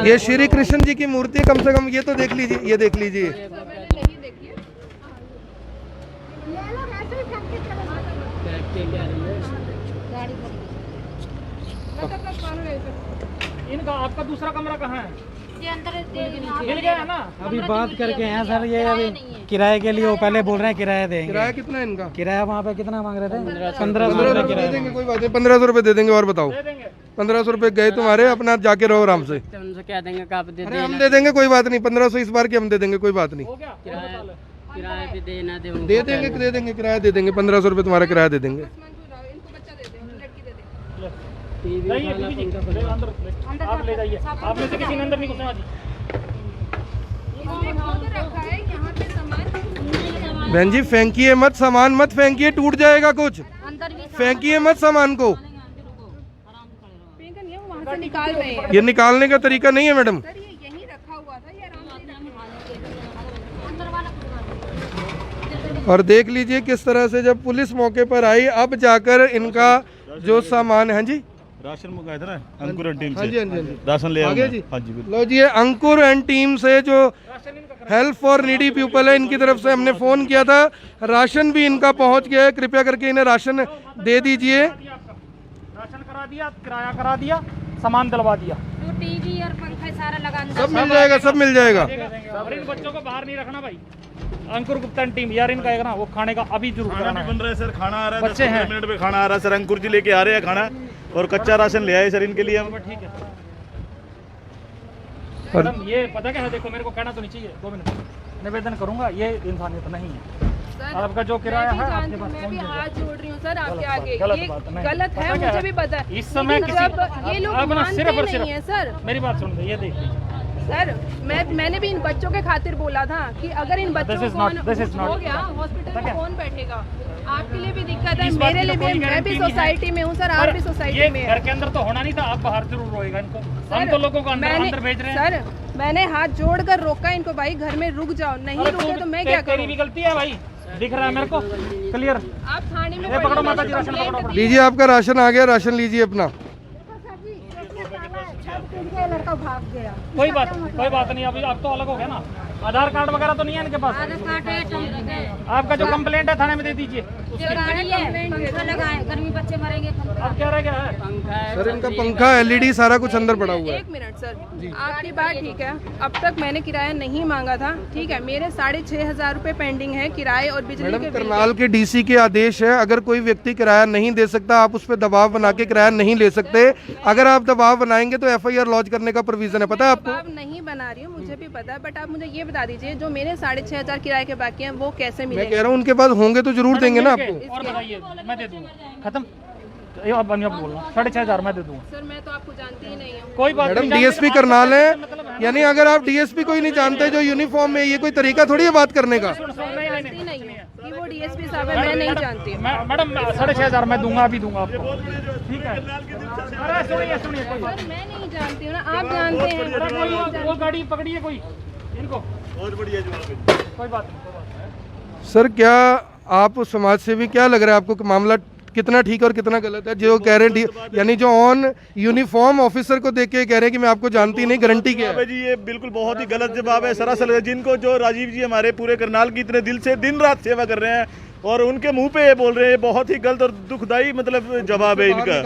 ये श्री कृष्ण जी की मूर्ति है, कम से कम ये तो देख लीजिए, ये देख लीजिए। इनका आपका दूसरा कमरा कहाँ है? ये अंदर मिल गया है ना? अभी बात करके हैं सर, ये अभी किराए के लिए वो पहले बोल रहे हैं किराया देंगे। किराया कितना है इनका? किराया वहाँ पे कितना मांग रहे थे? 1500 1500 रुपये दे किराया। देंगे, कोई बात नहीं, 1500 रुपये दे देंगे। और बताओ, 1500 रुपये गए तुम्हारे, अपना जाके रहो आराम से। तो उनसे क्या देंगे का आप दे अरे हम दे देंगे, कोई बात नहीं, 1500 इस बार की हम दे देंगे, कोई बात नहीं। किराया किराया भी देना दे उनको। दे देंगे किराया दे देंगे, 1500 रुपये तुम्हारा किराया दे देंगे। इनको बच्चा दे दो, लड़की दे दे। जाइए बीबी जी, अंदर आप ले जाइए, आप में से किसी ने अंदर नहीं घुसना जी। इसने खुद रखा है यहाँ पे सामान। बहन जी फेंकिए मत, सामान मत फेंकिए, टूट जाएगा कुछ, अंदर भी फेंकिए मत सामान को। फेंक नहीं है, वो वहाँ से निकाल रहे हैं ये निकालने का तरीका नहीं है मैडम। सर, ये यहीं रखा हुआ था, ये आराम से और देख लीजिए किस तरह से जब पुलिस मौके पर आई, अब जाकर इनका जो सामान है। हाँ जी, राशन मंगाया था ना अंकुर एंड टीम हाँ जी, से, हाँ जी, राशन ले आगे आया जी। हाँ जी बिल्कुल। लो जी, ये अंकुर एंड टीम से जो हेल्प फॉर नीडी पीपल है, इनकी तरफ से हमने फ़ोन किया था, राशन भी इनका पहुंच गया है। कृपया करके इन्हें राशन दे दीजिए। राशन करा दिया, किराया करा दिया, सामान दिलवा दिया। टीवी और पंखा सारा लगा सब मिल जाएगा, सब मिल जाएगा। और इन बच्चों को बाहर नहीं रखना भाई। अंकुर गुप्ता टीम यार इनका है ना वो खाने का अभी जरूर खाना कराना भी है। बन रहा है सर, खाना आ रहा है, बच्चे हैं। 10 मिनट में खाना आ रहा है सर। अंकुर जी लेके आ रहे हैं खाना और कच्चा राशन ले आए सर इनके लिए हम। ठीक है मैडम, ये पता क्या है, देखो मेरे को कहना तो नहीं चाहिए, 2 मिनट निवेदन करूंगा, ये इंसानियत नहीं है। आपका जो किराया है आपके पास मैं भी हाथ जोड़ रही हूँ सर आपके आगे, गलत ये बात नहीं। गलत है, पता क्या मुझे भी पता है। इस समय लेकिन किसी जब ये लोग अब ना मानते सिर्फ और नहीं है सर। सिर्फ मेरी बात सुन ये देख लीजिए सर मैंने भी इन बच्चों के खातिर बोला था कि अगर इन बच्चों This is को not- this is not- हो गया हॉस्पिटल में क्या? कौन बैठेगा? आपके लिए भी दिक्कत है, इस बात मेरे की लिए तो भी, कोई मैं गारंटी भी नहीं है। सोसाइटी में हूँ सर, आप पर भी सोसाइटी ये में घर के अंदर तो होना नहीं था, आप बाहर जरूर रोएगा इनको। हम तो लोगों को अंदर भेज रहे हैं। सर मैंने हाथ जोड़ कर रोका इनको, भाई घर में रुक जाओ, नहीं रुके तो मैं क्या तेरी करूँ? भी गलती है भाई, दिख रहा है मेरे को क्लियर। आप थाने में ये पकड़ो माता जी, राशन कंप्लेंट पकड़ो। लीजिए आपका राशन आ गया, राशन लीजिए अपना। कोई बात नहीं, अभी अब तो अलग हो गया ना। आधार कार्ड वगैरह तो नहीं है इनके पास। आपका जो कंप्लेंट है थाने में दे दीजिए। गर्मी बच्चे मरेंगे। अब क्या रह गया है? सर इनका पंखा, एलईडी सारा कुछ अंदर पड़ा हुआ है। एक मिनट सर, आपकी बात ठीक है, अब तक मैंने किराया नहीं मांगा था, ठीक है, मेरे 6,500 रुपए पेंडिंग है किराए और बिजली मैडम के बिल करनाल के डीसी के आदेश है, अगर कोई व्यक्ति किराया नहीं दे सकता आप उस पर दबाव बना के किराया नहीं ले सकते। अगर आप दबाव बनाएंगे तो एफआईआर लॉन्च करने का प्रोविजन है, पता है आपको? दबाव नहीं बना रही हूँ, मुझे भी पता है, बट आप मुझे ये बता दीजिए जो मेरे 6,500 किराए के बाकी हैं वो कैसे मैं मिलेंगे? कह रहा हूँ उनके पास होंगे तो जरूर देंगे ना आपको। और बताइए, मैं दे दूंगा, खत्म। ये अब बोल रहा हूँ 6,500 मैं दे दूंगा। सर मैं तो आपको जानती ही नहीं हूँ। कोई बात मैडम नहीं। डीएसपी करनाल है, यानी अगर आप डीएसपी को ही नहीं जानते जो यूनिफॉर्म में, ये कोई तरीका थोड़ी है बात करने का। जानती नहीं है कि वो डीएसपी साहब है, मैं नहीं जानती हूँ। मैडम 6,500 मैं दूंगा, अभी दूंगा आपको, ठीक है। अरे सुनिए कोई सर मैं नहीं जानती हूँ ना, आप जानते हैं। वो गाड़ी पकड़िए कोई इनको, बहुत बढ़िया जवाब है। कोई बात नहीं। सर क्या आप समाज सेवी, क्या लग रहा है आपको कि मामला कितना ठीक और कितना गलत है? जो कह रहे हैं यानी जो ऑन यूनिफॉर्म ऑफिसर को देख के कह रहे हैं कि मैं आपको जानती नहीं, गारंटी क्या है? जी ये बिल्कुल बहुत ही गलत जवाब है सरासर। जिनको जो राजीव जी हमारे पूरे करनाल की इतने दिल से दिन रात सेवा कर रहे हैं और उनके मुंह पे ये बोल रहे हैं, बहुत ही गलत और दुखदाई मतलब जवाब है इनका।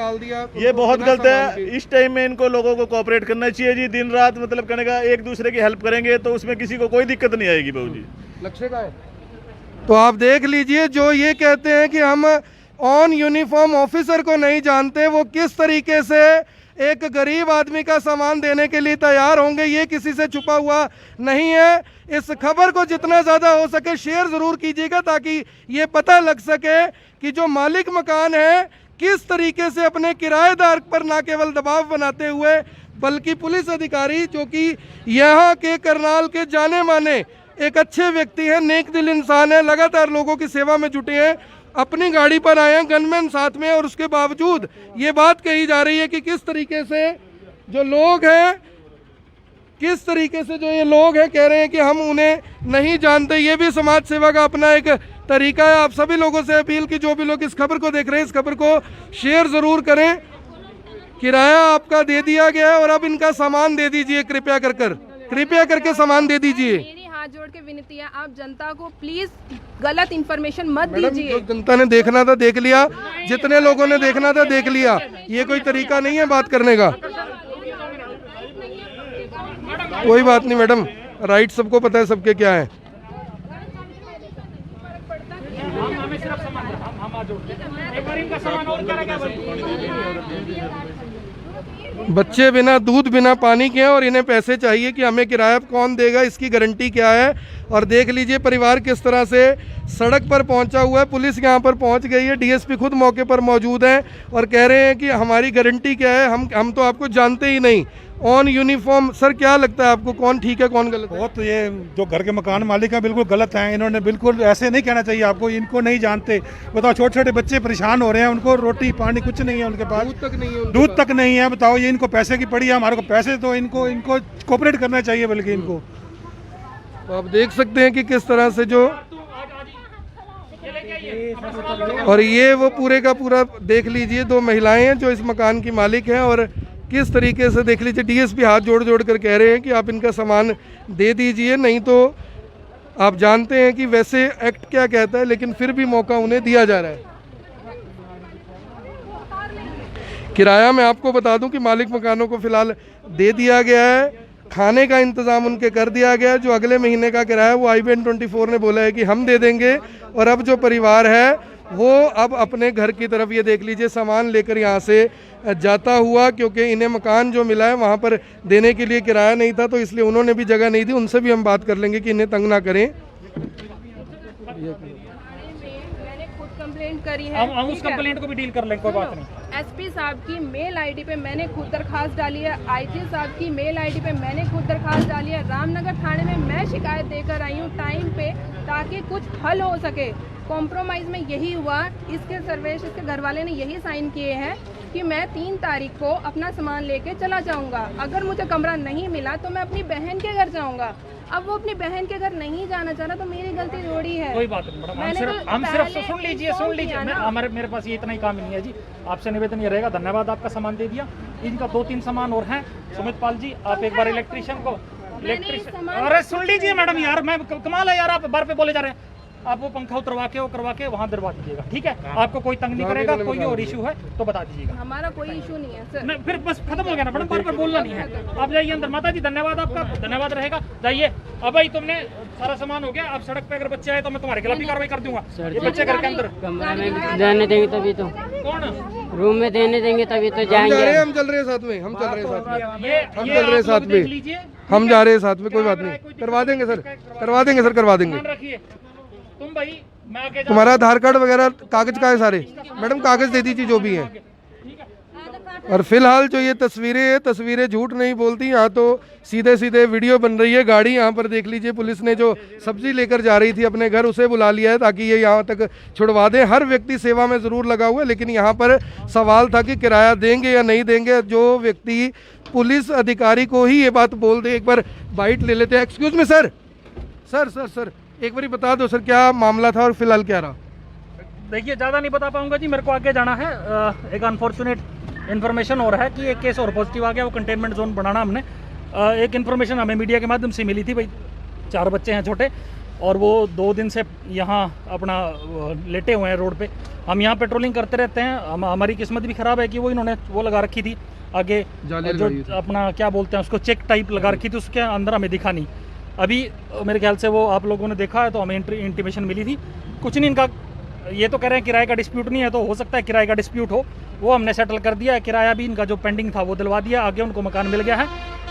ये बहुत गलत है। इस टाइम में इनको लोगों को कोऑपरेट करना चाहिए जी। दिन रात मतलब कहने का एक दूसरे की हेल्प करेंगे तो उसमें किसी को कोई दिक्कत नहीं आएगी बहू जी। लक्ष्य का है तो आप देख लीजिए, जो ये कहते हैं कि हम ऑन यूनिफॉर्म ऑफिसर को नहीं जानते, वो किस तरीके से एक गरीब आदमी का सामान देने के लिए तैयार होंगे, ये किसी से छुपा हुआ नहीं है। इस खबर को जितना ज़्यादा हो सके शेयर ज़रूर कीजिएगा ताकि ये पता लग सके कि जो मालिक मकान है किस तरीके से अपने किराएदार पर ना केवल दबाव बनाते हुए बल्कि पुलिस अधिकारी जो कि यहाँ के करनाल के जाने माने एक अच्छे व्यक्ति हैं, नेक दिल इंसान है, लगातार लोगों की सेवा में जुटे हैं, अपनी गाड़ी पर आए हैं, गनमैन साथ में, और उसके बावजूद ये बात कही जा रही है कि किस तरीके से जो लोग हैं, किस तरीके से जो ये लोग हैं कह रहे हैं कि हम उन्हें नहीं जानते। ये भी समाज सेवा का अपना एक तरीका है। आप सभी लोगों से अपील की जो भी लोग इस खबर को देख रहे हैं इस खबर को शेयर ज़रूर करें। किराया आपका दे दिया गया है और अब इनका सामान दे दीजिए, कृपया करके सामान दे दीजिए। मेरी हाथ जोड़ के विनती है, आप जनता को प्लीज गलत इन्फॉर्मेशन मत मैडम दीजिए। जो जनता ने देखना था देख लिया, जितने लोगों ने देखना था देख लिया, ये कोई तरीका नहीं है बात करने का। कोई बात नहीं मैडम, राइट सबको पता है सबके क्या है। हमें सिर्फ सामान हम आज जोड़ते हैं। एक बार इनका सामान और करेगा बच्चे बिना दूध बिना पानी के हैं और इन्हें पैसे चाहिए कि हमें किराया कौन देगा, इसकी गारंटी क्या है। और देख लीजिए परिवार किस तरह से सड़क पर पहुंचा हुआ है, पुलिस यहाँ पर पहुंच गई है, डीएसपी खुद मौके पर मौजूद हैं और कह रहे हैं कि हमारी गारंटी क्या है, हम तो आपको जानते ही नहीं। ऑन यूनिफॉर्म सर क्या लगता है आपको कौन ठीक है कौन गलत है? बहुत ये जो घर के मकान मालिक हैं बिल्कुल गलत हैं। इन्होंने बिल्कुल ऐसे नहीं कहना चाहिए आपको, इनको नहीं जानते। बताओ छोटे छोटे बच्चे परेशान हो रहे हैं, उनको रोटी पानी कुछ नहीं है उनके पास, दूध तक नहीं है, दूध तक नहीं है। बताओ ये इनको पैसे की पड़ी है, हमारे को पैसे तो इनको कोऑपरेट करना चाहिए बल्कि इनको। तो आप देख सकते हैं कि किस तरह से जो, और ये वो पूरे का पूरा देख लीजिए, दो महिलाएं हैं जो इस मकान की मालिक हैं और किस तरीके से देख लीजिए डीएसपी हाथ जोड़ जोड़ कर कह रहे हैं कि आप इनका सामान दे दीजिए, नहीं तो आप जानते हैं कि वैसे एक्ट क्या कहता है लेकिन फिर भी मौका उन्हें दिया जा रहा है। किराया मैं आपको बता दूं कि मालिक मकानों को फिलहाल दे दिया गया है, खाने का इंतज़ाम उनके कर दिया गया है। जो अगले महीने का किराया वो IBN24 ने बोला है कि हम दे देंगे। और अब जो परिवार है वो अब अपने घर की तरफ, ये देख लीजिए, सामान लेकर यहाँ से जाता हुआ, क्योंकि इन्हें मकान जो मिला है वहाँ पर देने के लिए किराया नहीं था, तो इसलिए उन्होंने भी जगह नहीं दी। उनसे भी हम बात कर लेंगे कि इन्हें तंग ना करें। मैंने खुद कंप्लेंट करी है, हम उस कंप्लेंट को भी डील कर लेंगे, कोई बात नहीं। SP साहब की मेल ID पे मैंने खुद दरखास्त डाली है, IG साहब की मेल ID पे मैंने खुद दरखास्त डाली है, रामनगर थाने में मैं शिकायत देकर आई हूँ टाइम पे, ताकि कुछ हल हो सके। कॉम्प्रोमाइज़ में यही हुआ, इसके सर्वेश इसके घर वाले ने यही साइन किए हैं कि मैं 3 तारीख को अपना सामान लेके चला जाऊंगा। अगर मुझे कमरा नहीं मिला तो मैं अपनी बहन के घर जाऊंगा। अब वो अपनी बहन के घर नहीं जाना चाह रहा तो मेरी गलती थोड़ी है। कोई बात नहीं मैडम, हम सिर्फ सुन लीजिए हमारे मेरे पास ये इतना ही काम नहीं है जी। आपसे निवेदन ये रहेगा, धन्यवाद, आपका सामान दे दिया। इनका 2-3 सामान और हैं। सुमित पाल जी, आप एक बार इलेक्ट्रिशियन को अरे सुन लीजिए मैडम, यार मैं कमाल है यार, आप बार पे बोले जा रहे हैं। आप वो पंखा उतरवा के वहाँ दरवा दीजिएगा, ठीक है? आपको कोई तंग नहीं करेगा, कोई और इशू है तो बता दीजिएगा। हमारा कोई इशू नहीं है सर। नहीं, फिर बस खत्म हो गया ना मैडम, बार बार बोलना नहीं है। आप जाइए अंदर। माता जी धन्यवाद, आपका धन्यवाद रहेगा, जाइए। अब भाई तुमने सारा सामान हो गया, अब सड़क पे अगर बच्चे आए तो मैं तुम्हारे खिलाफ भी कार्रवाई कर दूंगा। ये बच्चे घर के अंदर कमरे में देने देंगे तभी तो, कौन रूम में देने देंगे तभी तो जाएंगे। हम चल रहे हैं साथ में, हम चल रहे हैं साथ में, हम ये चल रहे हैं साथ में, लीजिए, हम जा रहे हैं साथ में, कोई बात नहीं, करवा देंगे सर, करवा देंगे सर, करवा देंगे। रखिए तुम भाई, मैं आगे तुम्हारा आधार कार्ड वगैरह कागज का है सारे, मैडम कागज दे दीजिए जो भी हैं। और फिलहाल जो ये तस्वीरें झूठ नहीं बोलती। यहाँ तो सीधे सीधे वीडियो बन रही है। गाड़ी यहाँ पर देख लीजिए, पुलिस ने जो सब्जी लेकर जा रही थी अपने घर उसे बुला लिया है ताकि ये यहाँ तक छुड़वा दें। हर व्यक्ति सेवा में ज़रूर लगा हुआ है, लेकिन यहाँ पर सवाल था कि किराया देंगे या नहीं देंगे। जो व्यक्ति पुलिस अधिकारी को ही ये बात बोल दे, एक बार बाइट ले लेते हैं। Excuse me sir, sir sir sir एक बार बता दो सर क्या मामला था और फिलहाल क्या रहा? देखिए ज़्यादा नहीं बता पाऊंगा जी, मेरे को आगे जाना है। एक अनफॉर्चुनेट इन्फॉर्मेशन हो रहा है कि एक केस और पॉजिटिव आ गया, वो कंटेनमेंट जोन बनाना हमने। एक इन्फॉर्मेशन हमें मीडिया के माध्यम से मिली थी भाई, 4 बच्चे हैं छोटे और वो 2 दिन से यहाँ अपना लेटे हुए हैं रोड पे। हम यहाँ पेट्रोलिंग करते रहते हैं। हमारी किस्मत भी ख़राब है कि वो इन्होंने वो लगा रखी थी आगे, जो अपना क्या बोलते हैं उसको, चेक टाइप लगा रखी थी, उसके अंदर हमें दिखा नहीं। अभी मेरे ख्याल से वो आप लोगों ने देखा है तो हमें इंटीमेशन मिली थी। कुछ नहीं, इनका ये तो कह रहे हैं किराए का डिस्प्यूट नहीं है, तो हो सकता है किराए का डिस्प्यूट हो, वो हमने सेटल कर दिया है। किराया भी इनका जो पेंडिंग था वो दिलवा दिया, आगे उनको मकान मिल गया है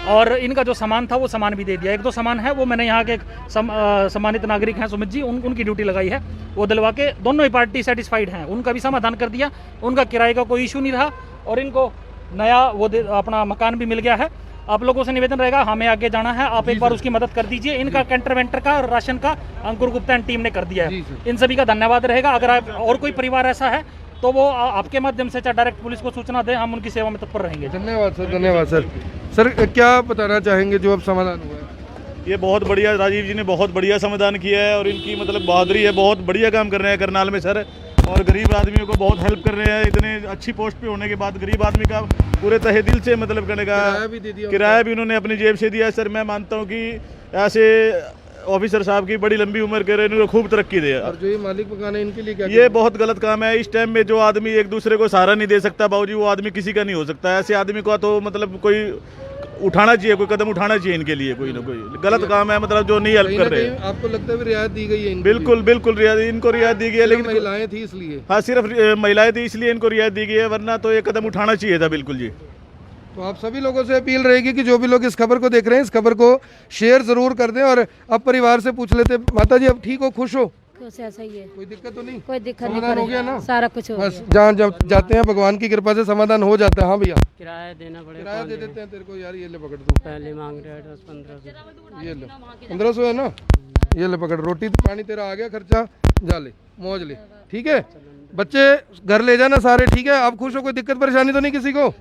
और इनका जो सामान था वो सामान भी दे दिया। 1-2 सामान है वो मैंने यहाँ के सम्मानित नागरिक हैं सुमित जी, उनकी ड्यूटी लगाई है, वो दिलवा के दोनों ही पार्टी सेटिस्फाइड हैं, उनका भी समाधान कर दिया। उनका किराए का कोई इशू नहीं रहा और इनको नया वो अपना मकान भी मिल गया है। आप लोगों से निवेदन रहेगा, हमें आगे जाना है, आप एक बार उसकी मदद कर दीजिए। इनका कैंटरवेंटर का राशन का अंकुर गुप्ता एंड टीम ने कर दिया है, इन सभी का धन्यवाद रहेगा। अगर आप और कोई परिवार ऐसा है तो वो आपके माध्यम से चाहे डायरेक्ट पुलिस को सूचना दें, हम उनकी सेवा में तत्पर रहेंगे। धन्यवाद सर, धन्यवाद सर। सर क्या बताना चाहेंगे जो अब समाधान हुआ है? ये बहुत बढ़िया, राजीव जी ने बहुत बढ़िया समाधान किया है और इनकी मतलब बहादुरी है, बहुत बढ़िया काम कर रहे हैं करनाल में सर, और गरीब आदमियों को बहुत हेल्प कर रहे हैं। इतने अच्छी पोस्ट पे होने के बाद गरीब आदमी का पूरे तहे दिल से मतलब करने का किराया भी उन्होंने अपनी जेब से दिया। सर मैं मानता हूँ कि ऐसे ऑफिसर साहब की बड़ी लंबी उम्र के रहे, खूब तरक्की दे। और जो ये मालिक मकान है इनके लिए क्या? ये बहुत गलत काम है। इस टाइम में जो आदमी एक दूसरे को सहारा नहीं दे सकता बाबूजी, वो आदमी किसी का नहीं हो सकता। ऐसे आदमी को तो मतलब कोई उठाना चाहिए, कोई कदम उठाना चाहिए इनके लिए। कोई ना कोई गलत काम है मतलब जो नहीं हेल्प कर रहे हैं। आपको लगता है रियायत दी गई है? बिल्कुल बिल्कुल रियायत, इनको रियायत दी गई है, लेकिन महिलाएं थी इसलिए। हाँ सिर्फ महिलाएं थी इसलिए इनको रियायत दी गई है, वरना तो ये कदम उठाना चाहिए था। बिल्कुल जी। तो आप सभी लोगों से अपील रहेगी कि जो भी लोग इस खबर को देख रहे हैं इस खबर को शेयर जरूर कर दें। और अब परिवार से पूछ लेते, माता जी अब ठीक हो, खुश हो? कुछ ऐसा ही है, कोई दिक्कत तो नहीं? कोई दिक्कत समाधान हो गया ना? सारा कुछ हो बस जहाँ जब जाते हैं भगवान की कृपा से समाधान हो जाता है। हाँ भैया किराया देना पड़ेगा, किराया दे देते हैं तेरे को यार, ये ले पकड़ दो। पहले मांग रहे 1500, ये ले 1500 है ना, ये ले पकड़। रोटी पानी तेरा आ गया, खर्चा जा ले, मौज ले, ठीक है? बच्चे घर ले जाना सारे, ठीक है? आप खुश हो, कोई दिक्कत परेशानी तो नहीं किसी को?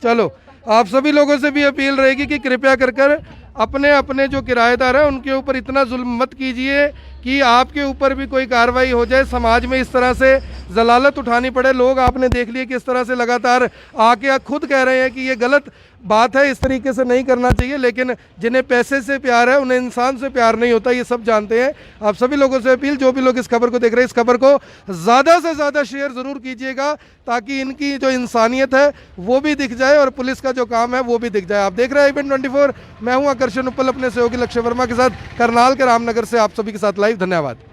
चलो आप सभी लोगों से भी अपील रहेगी कि कृपया कर अपने अपने जो किराएदार हैं उनके ऊपर इतना जुल्म मत कीजिए कि आपके ऊपर भी कोई कार्रवाई हो जाए, समाज में इस तरह से जलालत उठानी पड़े। लोग आपने देख लिए किस तरह से लगातार आके खुद कह रहे हैं कि ये गलत बात है, इस तरीके से नहीं करना चाहिए, लेकिन जिन्हें पैसे से प्यार है उन्हें इंसान से प्यार नहीं होता, ये सब जानते हैं। आप सभी लोगों से अपील, जो भी लोग इस खबर को देख रहे हैं, इस खबर को ज़्यादा से ज़्यादा शेयर ज़रूर कीजिएगा ताकि इनकी जो इंसानियत है वो भी दिख जाए और पुलिस का जो काम है वो भी दिख जाए। आप देख रहे हैं IBN 24, मैं हूं आकर्षण उपल अपने सहयोगी लक्ष्य वर्मा के साथ, करनाल के रामनगर से आप सभी के साथ लाइव। धन्यवाद।